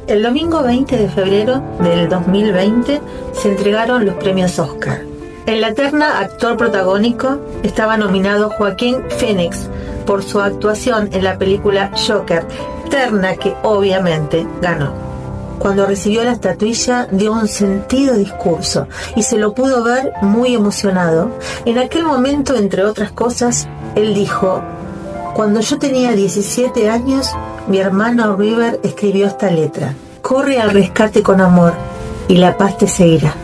El domingo 20 de febrero del 2020 se entregaron los premios Oscar. En la terna actor protagónico estaba nominado Joaquín Phoenix por su actuación en la película Joker, terna que obviamente ganó. Cuando recibió la estatuilla dio un sentido discurso y se lo pudo ver muy emocionado. En aquel momento, entre otras cosas, él dijo: cuando yo tenía 17 años, mi hermano River escribió esta letra: corre al rescate con amor y la paz te seguirá.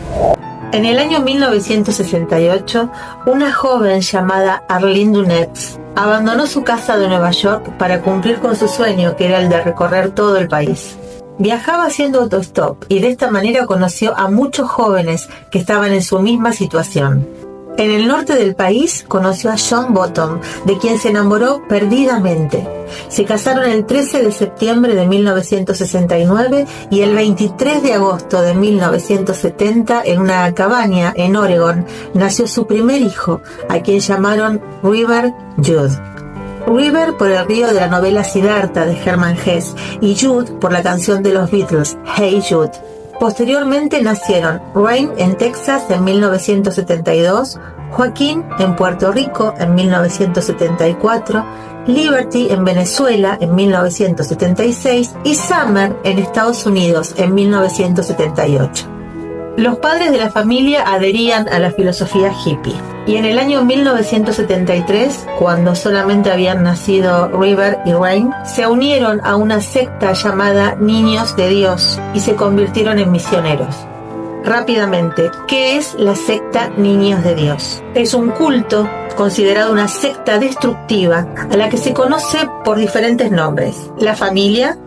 En el año 1968, una joven llamada Arlene Dunetz abandonó su casa de Nueva York para cumplir con su sueño, que era el de recorrer todo el país. Viajaba haciendo autostop y de esta manera conoció a muchos jóvenes que estaban en su misma situación. En el norte del país conoció a John Bottom, de quien se enamoró perdidamente. Se casaron el 13 de septiembre de 1969 y el 23 de agosto de 1970 en una cabaña en Oregon nació su primer hijo, a quien llamaron River Jude. River por el río de la novela Siddhartha de Hermann Hesse y Jude por la canción de los Beatles, Hey Jude. Posteriormente nacieron Rain en Texas en 1972, Joaquín en Puerto Rico en 1974, Liberty en Venezuela en 1976 y Summer en Estados Unidos en 1978. Los padres de la familia adherían a la filosofía hippie y en el año 1973, cuando solamente habían nacido River y Rain, se unieron a una secta llamada Niños de Dios y se convirtieron en misioneros. Rápidamente, ¿qué es la secta Niños de Dios? Es un culto considerado una secta destructiva a la que se conoce por diferentes nombres: la familia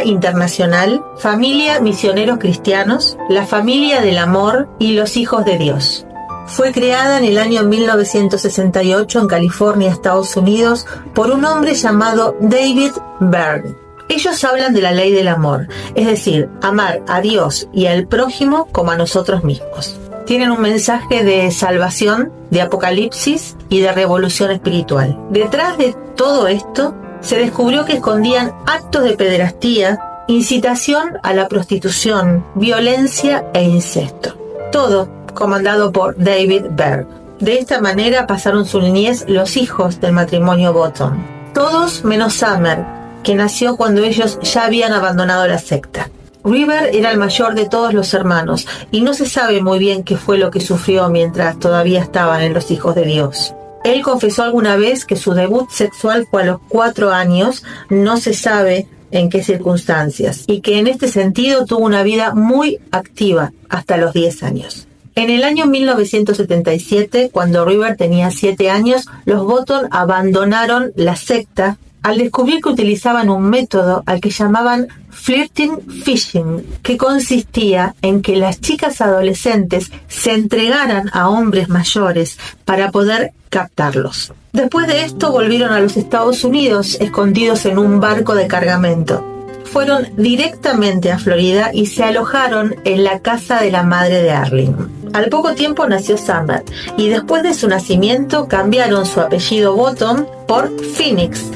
internacional, familia misioneros cristianos, la familia del amor y los hijos de Dios. Fue creada en el año 1968 en California, Estados Unidos, por un hombre llamado David Byrne. Ellos hablan de la ley del amor, es decir, amar a Dios y al prójimo como a nosotros mismos. Tienen un mensaje de salvación, de apocalipsis y de revolución espiritual. Detrás de todo esto, se descubrió que escondían actos de pederastía, incitación a la prostitución, violencia e incesto. Todo comandado por David Byrne. De esta manera pasaron su niñez los hijos del matrimonio Bottom. Todos menos Summer, que nació cuando ellos ya habían abandonado la secta. River era el mayor de todos los hermanos y no se sabe muy bien qué fue lo que sufrió mientras todavía estaban en los hijos de Dios. Él confesó alguna vez que su debut sexual fue a los 4 años, no se sabe en qué circunstancias, y que en este sentido tuvo una vida muy activa hasta los 10 años. En el año 1977, cuando River tenía 7 años, los Bottom abandonaron la secta al descubrir que utilizaban un método al que llamaban flirting fishing, que consistía en que las chicas adolescentes se entregaran a hombres mayores para poder captarlos. Después de esto volvieron a los Estados Unidos escondidos en un barco de cargamento. Fueron directamente a Florida y se alojaron en la casa de la madre de Arlene. Al poco tiempo nació Summer y después de su nacimiento cambiaron su apellido Bottom por Phoenix,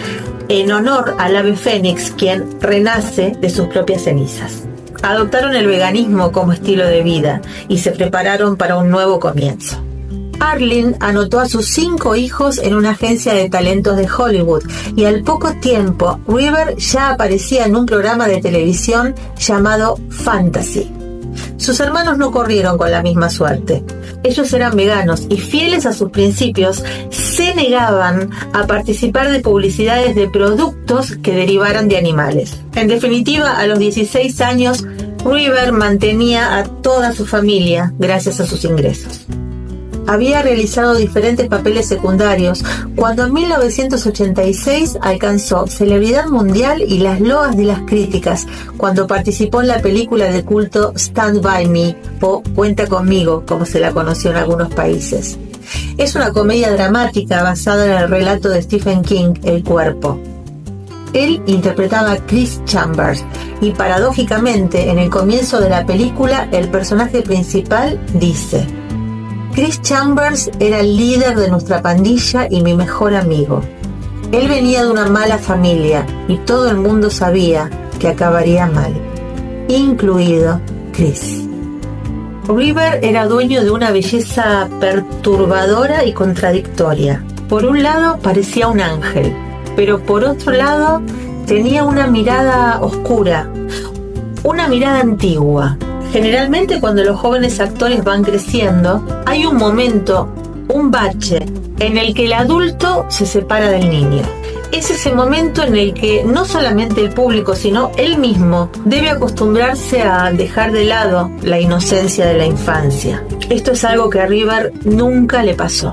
en honor al ave fénix, quien renace de sus propias cenizas. Adoptaron el veganismo como estilo de vida y se prepararon para un nuevo comienzo. Arlene anotó a sus 5 hijos en una agencia de talentos de Hollywood y al poco tiempo River ya aparecía en un programa de televisión llamado Fantasy. Sus hermanos no corrieron con la misma suerte. Ellos eran veganos y, fieles a sus principios, se negaban a participar de publicidades de productos que derivaran de animales. En definitiva, a los 16 años, River mantenía a toda su familia gracias a sus ingresos. Había realizado diferentes papeles secundarios cuando en 1986 alcanzó celebridad mundial y las loas de las críticas cuando participó en la película de culto Stand By Me o Cuenta Conmigo, como se la conoció en algunos países. Es una comedia dramática basada en el relato de Stephen King, El Cuerpo. Él interpretaba a Chris Chambers y paradójicamente en el comienzo de la película el personaje principal dice: Chris Chambers era el líder de nuestra pandilla y mi mejor amigo. Él venía de una mala familia y todo el mundo sabía que acabaría mal, incluido Chris. River era dueño de una belleza perturbadora y contradictoria. Por un lado parecía un ángel, pero por otro lado tenía una mirada oscura, una mirada antigua. Generalmente cuando los jóvenes actores van creciendo, hay un momento, un bache, en el que el adulto se separa del niño. Es ese momento en el que no solamente el público, sino él mismo debe acostumbrarse a dejar de lado la inocencia de la infancia. Esto es algo que a River nunca le pasó.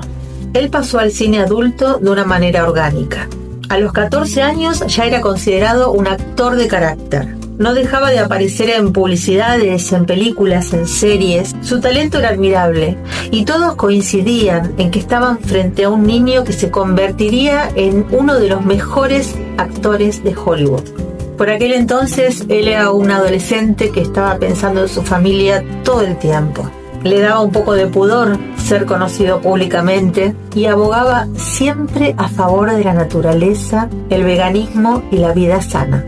Él pasó al cine adulto de una manera orgánica. A los 14 años ya era considerado un actor de carácter. No dejaba de aparecer en publicidades, en películas, en series. Su talento era admirable y todos coincidían en que estaban frente a un niño que se convertiría en uno de los mejores actores de Hollywood. Por aquel entonces él era un adolescente que estaba pensando en su familia todo el tiempo. Le daba un poco de pudor ser conocido públicamente y abogaba siempre a favor de la naturaleza, el veganismo y la vida sana.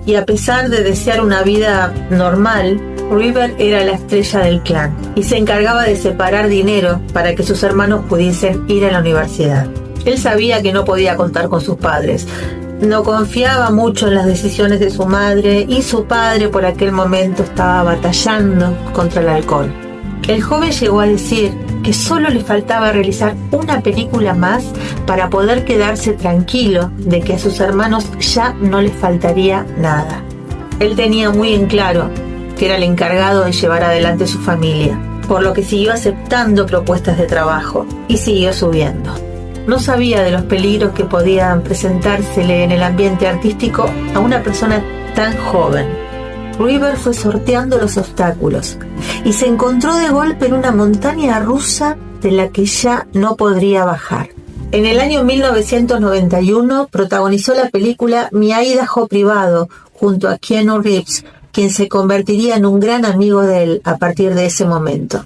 Y a pesar de desear una vida normal, River era la estrella del clan y se encargaba de separar dinero para que sus hermanos pudiesen ir a la universidad. Él sabía que no podía contar con sus padres, no confiaba mucho en las decisiones de su madre y su padre por aquel momento estaba batallando contra el alcohol. El joven llegó a decir que solo le faltaba realizar una película más para poder quedarse tranquilo de que a sus hermanos ya no les faltaría nada. Él tenía muy en claro que era el encargado de llevar adelante su familia, por lo que siguió aceptando propuestas de trabajo y siguió subiendo. No sabía de los peligros que podían presentársele en el ambiente artístico a una persona tan joven. River fue sorteando los obstáculos y se encontró de golpe en una montaña rusa de la que ya no podría bajar. En el año 1991 protagonizó la película Mi Idaho Privado junto a Keanu Reeves, quien se convertiría en un gran amigo de él a partir de ese momento.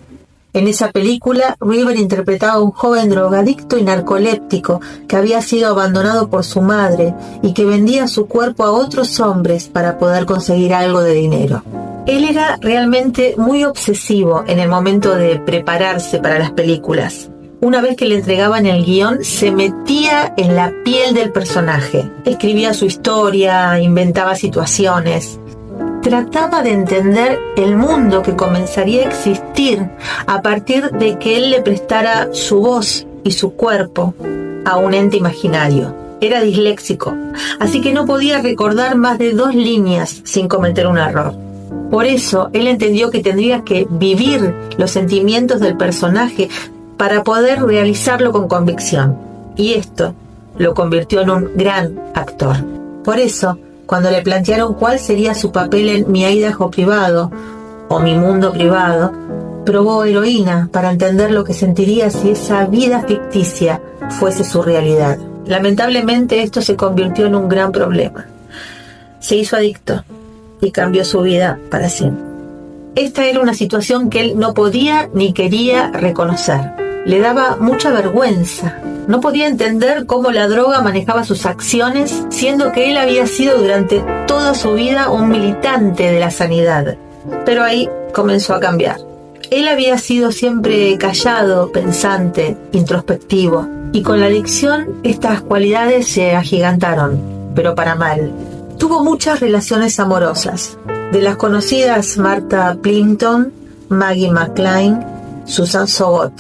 En esa película, River interpretaba a un joven drogadicto y narcoléptico que había sido abandonado por su madre y que vendía su cuerpo a otros hombres para poder conseguir algo de dinero. Él era realmente muy obsesivo en el momento de prepararse para las películas. Una vez que le entregaban el guión, se metía en la piel del personaje. Escribía su historia, inventaba situaciones. Trataba de entender el mundo que comenzaría a existir a partir de que él le prestara su voz y su cuerpo a un ente imaginario. Era disléxico, así que no podía recordar más de 2 líneas sin cometer un error. Por eso, él entendió que tendría que vivir los sentimientos del personaje para poder realizarlo con convicción. Y esto lo convirtió en un gran actor. Por eso, cuando le plantearon cuál sería su papel en Mi Idaho Privado o Mi Mundo Privado, probó heroína para entender lo que sentiría si esa vida ficticia fuese su realidad. Lamentablemente esto se convirtió en un gran problema. Se hizo adicto y cambió su vida para siempre. Esta era una situación que él no podía ni quería reconocer. Le daba mucha vergüenza. No podía entender cómo la droga manejaba sus acciones, siendo que él había sido durante toda su vida un militante de la sanidad. Pero ahí comenzó a cambiar. Él había sido siempre callado, pensante, introspectivo, y con la adicción estas cualidades se agigantaron, pero para mal. Tuvo muchas relaciones amorosas, de las conocidas Martha Plimpton, Maggie McLean, Susan Sogot.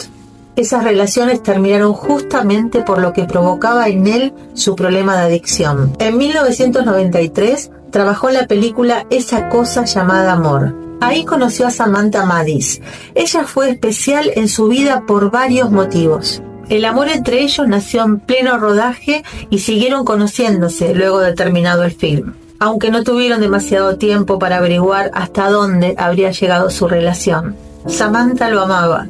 Esas relaciones terminaron justamente por lo que provocaba en él su problema de adicción. En 1993 trabajó en la película Esa cosa llamada amor. Ahí conoció a Samantha Maddis. Ella fue especial en su vida por varios motivos. El amor entre ellos nació en pleno rodaje y siguieron conociéndose luego de terminado el film, aunque no tuvieron demasiado tiempo para averiguar hasta dónde habría llegado su relación. Samantha lo amaba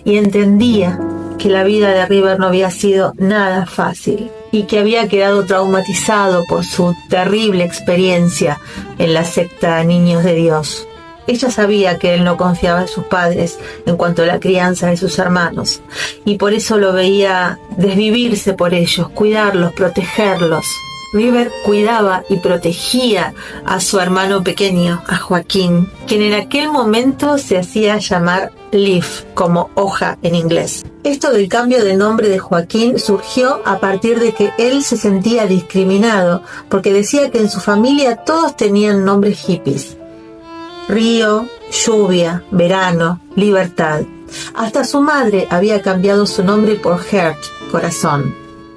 y entendía que la vida de River no había sido nada fácil y que había quedado traumatizado por su terrible experiencia en la secta Niños de Dios. Ella sabía que él no confiaba en sus padres en cuanto a la crianza de sus hermanos y por eso lo veía desvivirse por ellos, cuidarlos, protegerlos. River cuidaba y protegía a su hermano pequeño, a Joaquín, quien en aquel momento se hacía llamar Leaf, como hoja en inglés. Esto del cambio de nombre de Joaquín surgió a partir de que él se sentía discriminado, porque decía que en su familia todos tenían nombres hippies. Río, lluvia, verano, libertad. Hasta su madre había cambiado su nombre por Heart, corazón.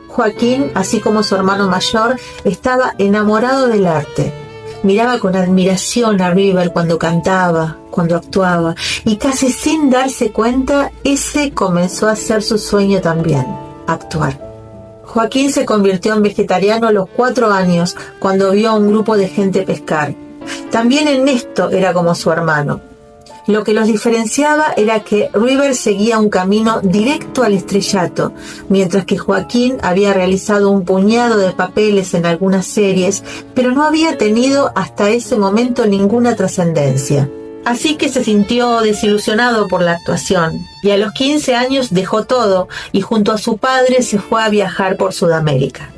Joaquín, así como su hermano mayor, estaba enamorado del arte. Miraba con admiración a River cuando cantaba, cuando actuaba, y casi sin darse cuenta, ese comenzó a ser su sueño también, actuar. Joaquín se convirtió en vegetariano a los 4 años, cuando vio a un grupo de gente pescar. También en esto era como su hermano. Lo que los diferenciaba era que River seguía un camino directo al estrellato, mientras que Joaquín había realizado un puñado de papeles en algunas series, pero no había tenido hasta ese momento ninguna trascendencia. Así que se sintió desilusionado por la actuación, y a los 15 años dejó todo y junto a su padre se fue a viajar por Sudamérica.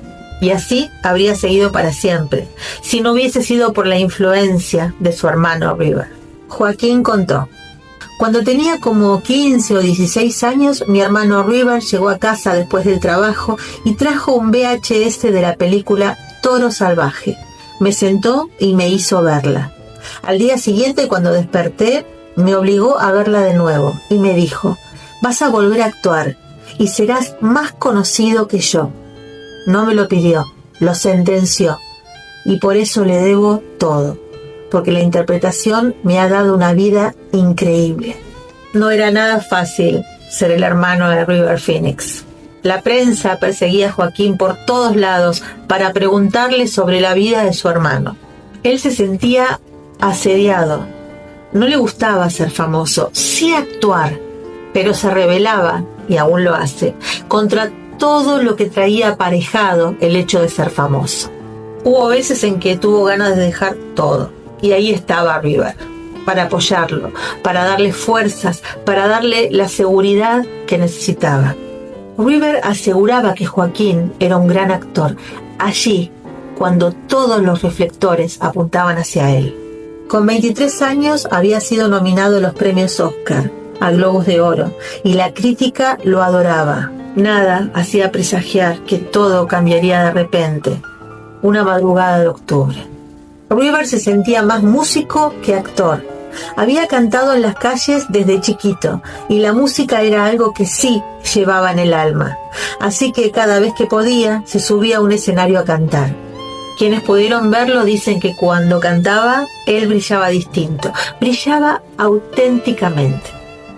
Y así habría seguido para siempre, si no hubiese sido por la influencia de su hermano River. Joaquín contó: cuando tenía como 15 o 16 años, mi hermano River llegó a casa después del trabajo y trajo un VHS de la película Toro Salvaje. Me sentó y me hizo verla. Al día siguiente, cuando desperté, me obligó a verla de nuevo y me dijo: vas a volver a actuar y serás más conocido que yo. No me lo pidió, lo sentenció, y por eso le debo todo, porque la interpretación me ha dado una vida increíble. No era nada fácil ser el hermano de River Phoenix. La prensa perseguía a Joaquín por todos lados para preguntarle sobre la vida de su hermano. Él se sentía asediado. No le gustaba ser famoso, sí actuar, pero se rebelaba, y aún lo hace, contra todo lo que traía aparejado el hecho de ser famoso. Hubo veces en que tuvo ganas de dejar todo, y ahí estaba River, para apoyarlo, para darle fuerzas, para darle la seguridad que necesitaba. River aseguraba que Joaquín era un gran actor, allí, cuando todos los reflectores apuntaban hacia él. Con 23 años había sido nominado a los premios Oscar, a Globos de Oro, y la crítica lo adoraba. Nada hacía presagiar que todo cambiaría de repente, una madrugada de octubre. River se sentía más músico que actor. Había cantado en las calles desde chiquito, y la música era algo que sí llevaba en el alma. Así que cada vez que podía, se subía a un escenario a cantar. Quienes pudieron verlo dicen que cuando cantaba, él brillaba distinto, brillaba auténticamente.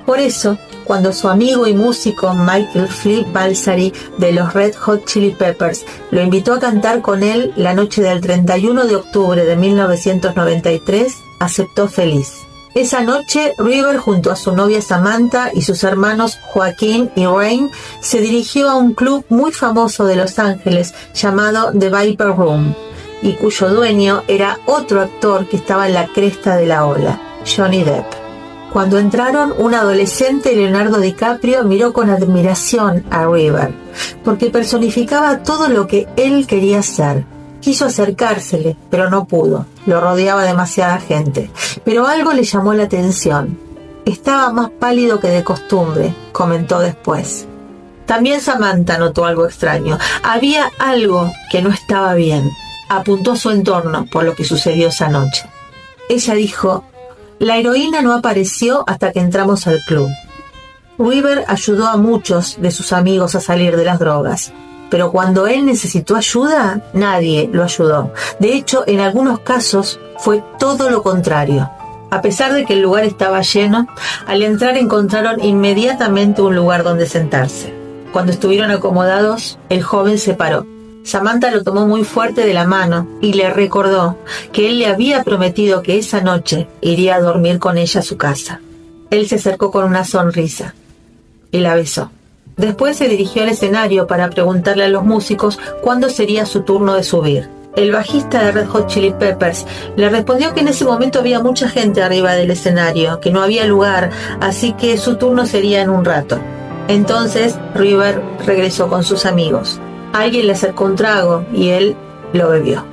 Por eso, cuando su amigo y músico Michael Flip Balsari de los Red Hot Chili Peppers lo invitó a cantar con él la noche del 31 de octubre de 1993, aceptó feliz. Esa noche, River, junto a su novia Samantha y sus hermanos Joaquín y Rain, se dirigió a un club muy famoso de Los Ángeles llamado The Viper Room, y cuyo dueño era otro actor que estaba en la cresta de la ola, Johnny Depp. Cuando entraron, un adolescente, Leonardo DiCaprio, miró con admiración a River, porque personificaba todo lo que él quería ser. Quiso acercársele, pero no pudo. Lo rodeaba demasiada gente. Pero algo le llamó la atención. Estaba más pálido que de costumbre, comentó después. También Samantha notó algo extraño. Había algo que no estaba bien. Apuntó a su entorno por lo que sucedió esa noche. Ella dijo: la heroína no apareció hasta que entramos al club. River ayudó a muchos de sus amigos a salir de las drogas, pero cuando él necesitó ayuda, nadie lo ayudó. De hecho, en algunos casos fue todo lo contrario. A pesar de que el lugar estaba lleno, al entrar encontraron inmediatamente un lugar donde sentarse. Cuando estuvieron acomodados, el joven se paró. Samantha lo tomó muy fuerte de la mano y le recordó que él le había prometido que esa noche iría a dormir con ella a su casa. Él se acercó con una sonrisa y la besó. Después se dirigió al escenario para preguntarle a los músicos cuándo sería su turno de subir. El bajista de Red Hot Chili Peppers le respondió que en ese momento había mucha gente arriba del escenario, que no había lugar, así que su turno sería en un rato. Entonces River regresó con sus amigos. Alguien le acercó un trago y él lo bebió.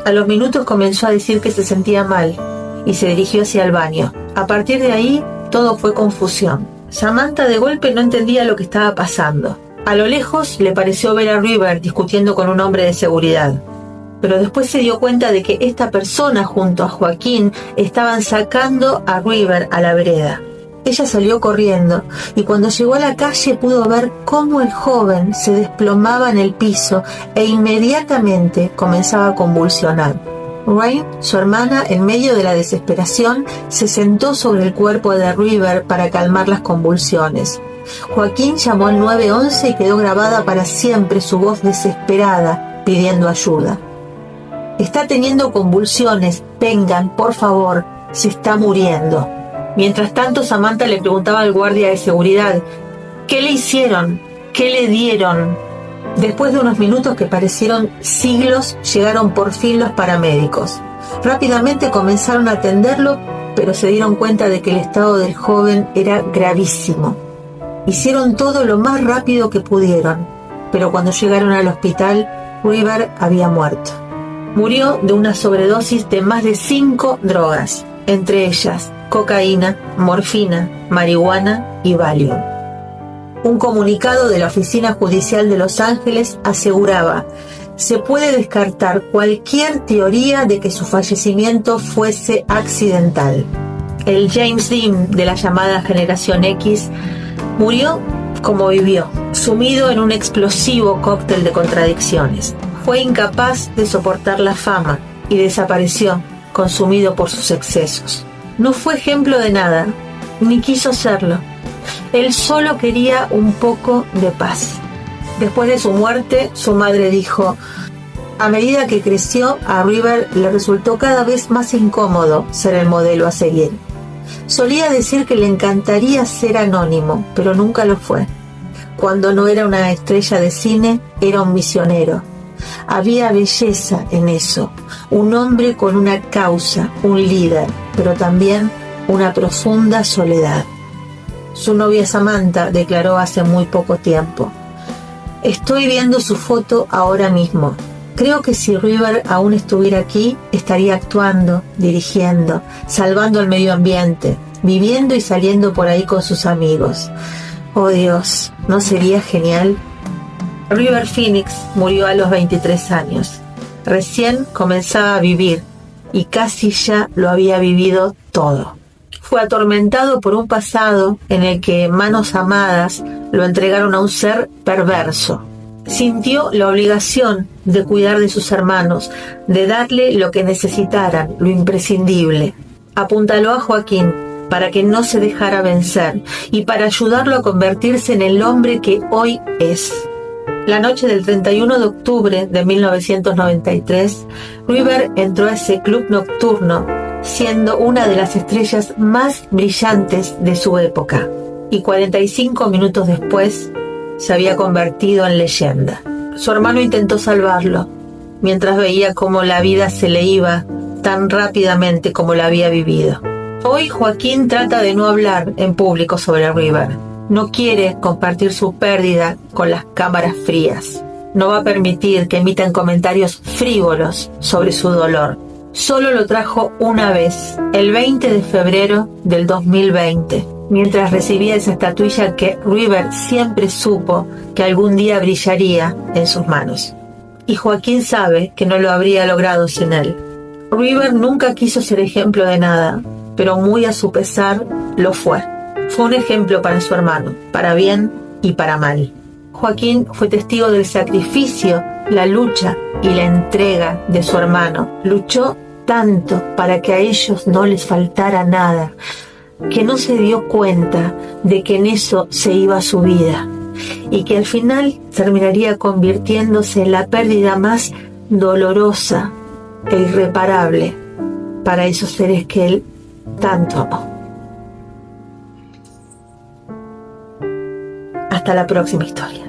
A los minutos comenzó a decir que se sentía mal y se dirigió hacia el baño. A partir de ahí, todo fue confusión. Samantha de golpe no entendía lo que estaba pasando. A lo lejos le pareció ver a River discutiendo con un hombre de seguridad. Pero después se dio cuenta de que esta persona junto a Joaquín estaban sacando a River a la vereda. Ella salió corriendo y cuando llegó a la calle pudo ver cómo el joven se desplomaba en el piso e inmediatamente comenzaba a convulsionar. Rain, su hermana, en medio de la desesperación, se sentó sobre el cuerpo de River para calmar las convulsiones. Joaquín llamó al 911 y quedó grabada para siempre su voz desesperada pidiendo ayuda. Está teniendo convulsiones, vengan, por favor, se está muriendo. Mientras tanto, Samantha le preguntaba al guardia de seguridad, ¿qué le hicieron? ¿Qué le dieron? Después de unos minutos que parecieron siglos, llegaron por fin los paramédicos. Rápidamente comenzaron a atenderlo, pero se dieron cuenta de que el estado del joven era gravísimo. Hicieron todo lo más rápido que pudieron, pero cuando llegaron al hospital, River había muerto. Murió de una sobredosis de más de 5 drogas, entre ellas cocaína, morfina, marihuana y Valium. Un comunicado de la Oficina Judicial de Los Ángeles aseguraba: se puede descartar cualquier teoría de que su fallecimiento fuese accidental. El James Dean de la llamada Generación X murió como vivió, sumido en un explosivo cóctel de contradicciones. Fue incapaz de soportar la fama y desapareció, consumido por sus excesos. No fue ejemplo de nada, ni quiso serlo. Él solo quería un poco de paz. Después de su muerte, su madre dijo: a medida que creció, a River le resultó cada vez más incómodo ser el modelo a seguir. Solía decir que le encantaría ser anónimo, pero nunca lo fue. Cuando no era una estrella de cine, era un misionero. Había belleza en eso, un hombre con una causa, un líder, pero también una profunda soledad. Su novia Samantha declaró hace muy poco tiempo: estoy viendo su foto ahora mismo. Creo que si River aún estuviera aquí, estaría actuando, dirigiendo, salvando el medio ambiente, viviendo y saliendo por ahí con sus amigos. Oh Dios, ¿no sería genial? River Phoenix murió a los 23 años. Recién comenzaba a vivir y casi ya lo había vivido todo. Fue atormentado por un pasado en el que manos amadas lo entregaron a un ser perverso. Sintió la obligación de cuidar de sus hermanos, de darle lo que necesitaran, lo imprescindible. Apuntaló a Joaquín para que no se dejara vencer y para ayudarlo a convertirse en el hombre que hoy es. La noche del 31 de octubre de 1993, River entró a ese club nocturno, siendo una de las estrellas más brillantes de su época. Y 45 minutos después, se había convertido en leyenda. Su hermano intentó salvarlo, mientras veía cómo la vida se le iba tan rápidamente como la había vivido. Hoy Joaquín trata de no hablar en público sobre River. No quiere compartir su pérdida con las cámaras frías. No va a permitir que emitan comentarios frívolos sobre su dolor. Solo lo trajo una vez, el 20 de febrero del 2020, mientras recibía esa estatuilla que River siempre supo que algún día brillaría en sus manos. Y Joaquín sabe que no lo habría logrado sin él. River nunca quiso ser ejemplo de nada, pero muy a su pesar lo fue. Fue un ejemplo para su hermano, para bien y para mal. Joaquín fue testigo del sacrificio, la lucha y la entrega de su hermano. Luchó tanto para que a ellos no les faltara nada, que no se dio cuenta de que en eso se iba su vida y que al final terminaría convirtiéndose en la pérdida más dolorosa e irreparable para esos seres que él tanto amó. Hasta la próxima historia.